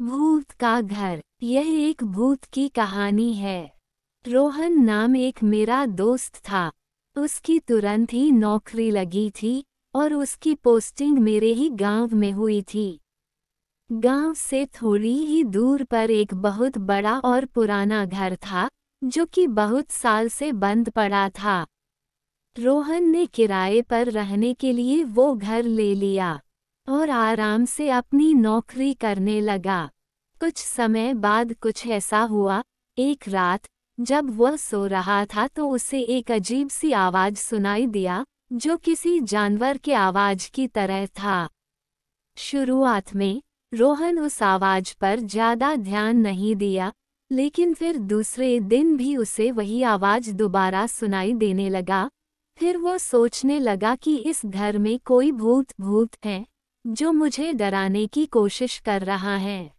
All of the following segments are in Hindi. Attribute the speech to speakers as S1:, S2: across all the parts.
S1: भूत का घर। यह एक भूत की कहानी है। रोहन नाम एक मेरा दोस्त था। उसकी तुरंत ही नौकरी लगी थी और उसकी पोस्टिंग मेरे ही गांव में हुई थी। गांव से थोड़ी ही दूर पर एक बहुत बड़ा और पुराना घर था जो कि बहुत साल से बंद पड़ा था। रोहन ने किराए पर रहने के लिए वो घर ले लिया और आराम से अपनी नौकरी करने लगा। कुछ समय बाद कुछ ऐसा हुआ, एक रात जब वह सो रहा था तो उसे एक अजीब सी आवाज सुनाई दिया जो किसी जानवर के आवाज की तरह था। शुरुआत में रोहन उस आवाज पर ज्यादा ध्यान नहीं दिया, लेकिन फिर दूसरे दिन भी उसे वही आवाज दोबारा सुनाई देने लगा। फिर वो सोचने लगा कि इस घर में कोई भूत है जो मुझे डराने की कोशिश कर रहा है।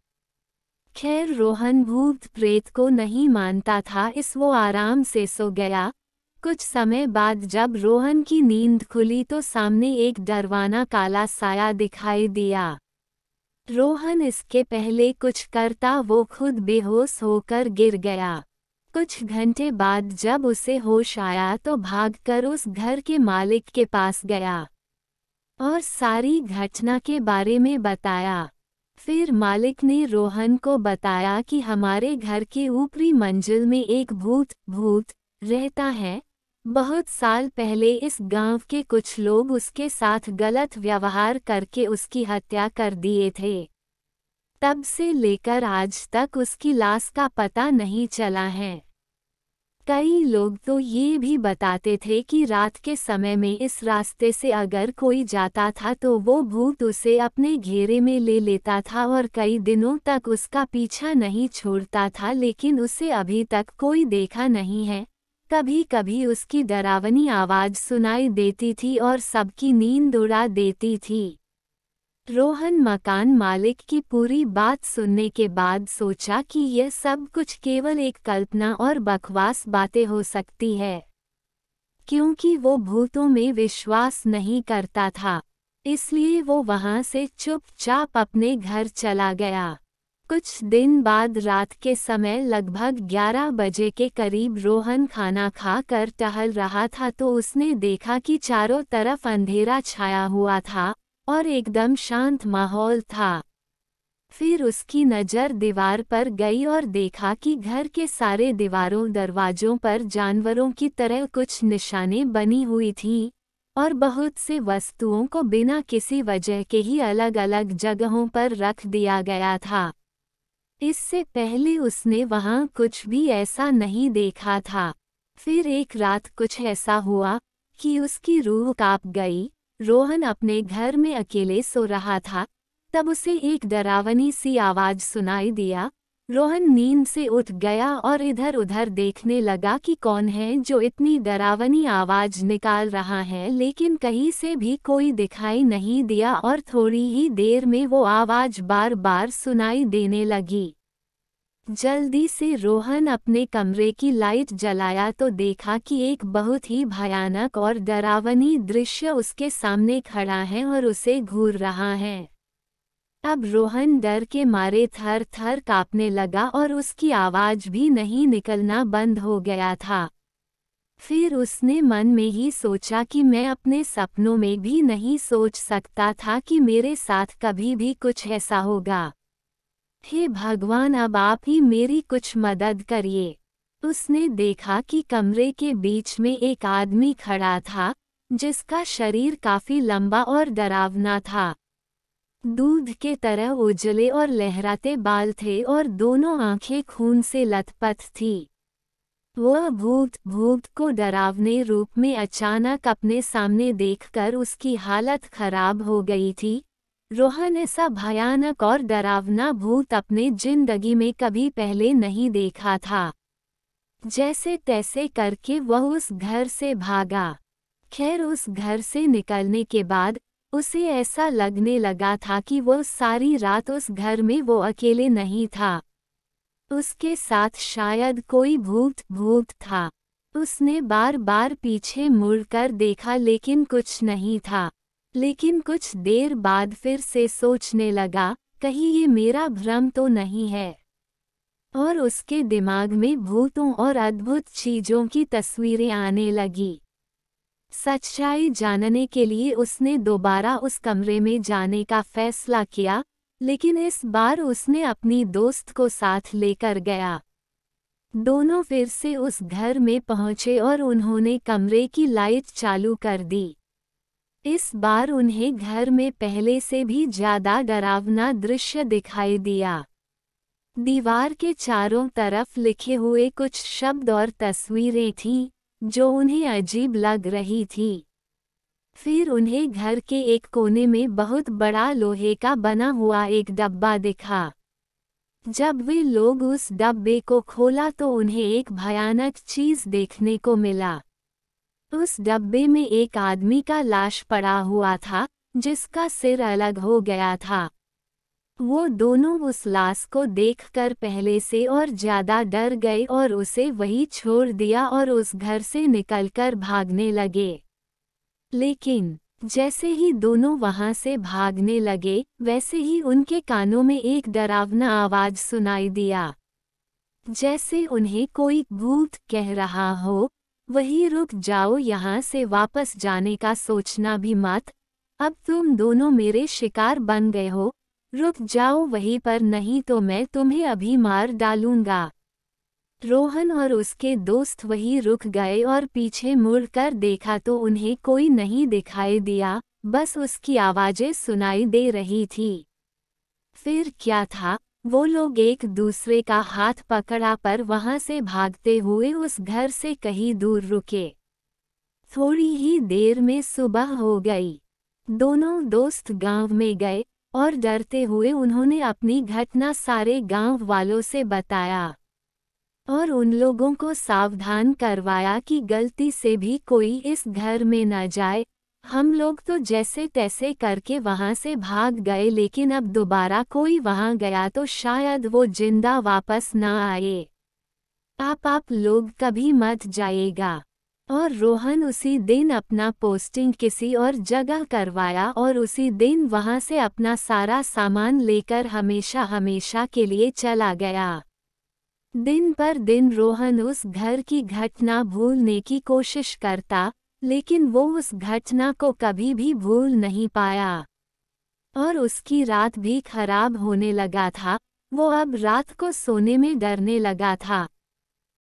S1: खैर रोहन भूत प्रेत को नहीं मानता था, वो आराम से सो गया। कुछ समय बाद जब रोहन की नींद खुली तो सामने एक डरवाना काला साया दिखाई दिया। रोहन इसके पहले कुछ करता वो खुद बेहोश होकर गिर गया। कुछ घंटे बाद जब उसे होश आया तो भागकर उस घर के मालिक के पास गया और सारी घटना के बारे में बताया। फिर मालिक ने रोहन को बताया कि हमारे घर के ऊपरी मंजिल में एक भूत रहता है। बहुत साल पहले इस गांव के कुछ लोग उसके साथ गलत व्यवहार करके उसकी हत्या कर दिए थे। तब से लेकर आज तक उसकी लाश का पता नहीं चला है। कई लोग तो ये भी बताते थे कि रात के समय में इस रास्ते से अगर कोई जाता था तो वो भूत उसे अपने घेरे में ले लेता था और कई दिनों तक उसका पीछा नहीं छोड़ता था, लेकिन उसे अभी तक कोई देखा नहीं है। कभी कभी उसकी डरावनी आवाज सुनाई देती थी और सबकी नींद उड़ा देती थी। रोहन मकान मालिक की पूरी बात सुनने के बाद सोचा कि यह सब कुछ केवल एक कल्पना और बकवास बातें हो सकती है, क्योंकि वो भूतों में विश्वास नहीं करता था। इसलिए वो वहां से चुपचाप अपने घर चला गया। कुछ दिन बाद रात के समय लगभग 11 बजे के करीब रोहन खाना खाकर टहल रहा था तो उसने देखा कि चारों तरफ अंधेरा छाया हुआ था और एकदम शांत माहौल था। फिर उसकी नज़र दीवार पर गई और देखा कि घर के सारे दीवारों दरवाजों पर जानवरों की तरह कुछ निशानें बनी हुई थीं और बहुत से वस्तुओं को बिना किसी वजह के ही अलग अलग जगहों पर रख दिया गया था। इससे पहले उसने वहां कुछ भी ऐसा नहीं देखा था। फिर एक रात कुछ ऐसा हुआ कि उसकी रूह कांप गई। रोहन अपने घर में अकेले सो रहा था, तब उसे एक डरावनी सी आवाज सुनाई दिया। रोहन नींद से उठ गया और इधर उधर देखने लगा कि कौन है जो इतनी डरावनी आवाज निकाल रहा है, लेकिन कहीं से भी कोई दिखाई नहीं दिया और थोड़ी ही देर में वो आवाज बार बार सुनाई देने लगी। जल्दी से रोहन अपने कमरे की लाइट जलाया तो देखा कि एक बहुत ही भयानक और डरावनी दृश्य उसके सामने खड़ा है और उसे घूर रहा है। अब रोहन डर के मारे थर थर कांपने लगा और उसकी आवाज भी नहीं निकलना बंद हो गया था। फिर उसने मन में ही सोचा कि मैं अपने सपनों में भी नहीं सोच सकता था कि मेरे साथ कभी भी कुछ ऐसा होगा। हे भगवान, अब आप ही मेरी कुछ मदद करिए। उसने देखा कि कमरे के बीच में एक आदमी खड़ा था जिसका शरीर काफी लंबा और डरावना था। दूध के तरह उजले और लहराते बाल थे और दोनों आंखें खून से लथपथ थी। वह भूत को डरावने रूप में अचानक अपने सामने देखकर उसकी हालत खराब हो गई थी। रोहन ऐसा भयानक और डरावना भूत अपने जिंदगी में कभी पहले नहीं देखा था। जैसे तैसे करके वह उस घर से भागा। खैर उस घर से निकलने के बाद उसे ऐसा लगने लगा था कि वह सारी रात उस घर में वो अकेले नहीं था, उसके साथ शायद कोई भूत था। उसने बार बार पीछे मुड़कर देखा लेकिन कुछ नहीं था। लेकिन कुछ देर बाद फिर से सोचने लगा, कहीं ये मेरा भ्रम तो नहीं है। और उसके दिमाग में भूतों और अद्भुत चीजों की तस्वीरें आने लगी। सच्चाई जानने के लिए उसने दोबारा उस कमरे में जाने का फैसला किया, लेकिन इस बार उसने अपनी दोस्त को साथ लेकर गया। दोनों फिर से उस घर में पहुंचे और उन्होंने कमरे की लाइट चालू कर दी। इस बार उन्हें घर में पहले से भी ज्यादा डरावना दृश्य दिखाई दिया। दीवार के चारों तरफ लिखे हुए कुछ शब्द और तस्वीरें थीं, जो उन्हें अजीब लग रही थी। फिर उन्हें घर के एक कोने में बहुत बड़ा लोहे का बना हुआ एक डब्बा दिखा। जब वे लोग उस डब्बे को खोला तो उन्हें एक भयानक चीज देखने को मिला। उस डब्बे में एक आदमी का लाश पड़ा हुआ था, जिसका सिर अलग हो गया था। वो दोनों उस लाश को देखकर पहले से और ज्यादा डर गए और उसे वहीं छोड़ दिया और उस घर से निकलकर भागने लगे। लेकिन जैसे ही दोनों वहां से भागने लगे, वैसे ही उनके कानों में एक डरावना आवाज सुनाई दिया, जैसे उन्हें कोई भूत कह रहा हो, वही रुक जाओ, यहाँ से वापस जाने का सोचना भी मत। अब तुम दोनों मेरे शिकार बन गए हो, रुक जाओ वहीं पर, नहीं तो मैं तुम्हें अभी मार डालूंगा। रोहन और उसके दोस्त वहीं रुक गए और पीछे मुड़कर देखा तो उन्हें कोई नहीं दिखाई दिया, बस उसकी आवाजें सुनाई दे रही थी। फिर क्या था, वो लोग एक दूसरे का हाथ पकड़ा पर वहां से भागते हुए उस घर से कहीं दूर रुके। थोड़ी ही देर में सुबह हो गई। दोनों दोस्त गांव में गए और डरते हुए उन्होंने अपनी घटना सारे गांव वालों से बताया और उन लोगों को सावधान करवाया कि गलती से भी कोई इस घर में न जाए। हम लोग तो जैसे तैसे करके वहां से भाग गए, लेकिन अब दोबारा कोई वहां गया तो शायद वो जिंदा वापस न आए। आप लोग कभी मत जाइएगा। और रोहन उसी दिन अपना पोस्टिंग किसी और जगह करवाया और उसी दिन वहां से अपना सारा सामान लेकर हमेशा हमेशा के लिए चला गया। दिन पर दिन रोहन उस घर की घटना भूलने की कोशिश करता, लेकिन वो उस घटना को कभी भी भूल नहीं पाया। और उसकी रात भी खराब होने लगा था। वो अब रात को सोने में डरने लगा था।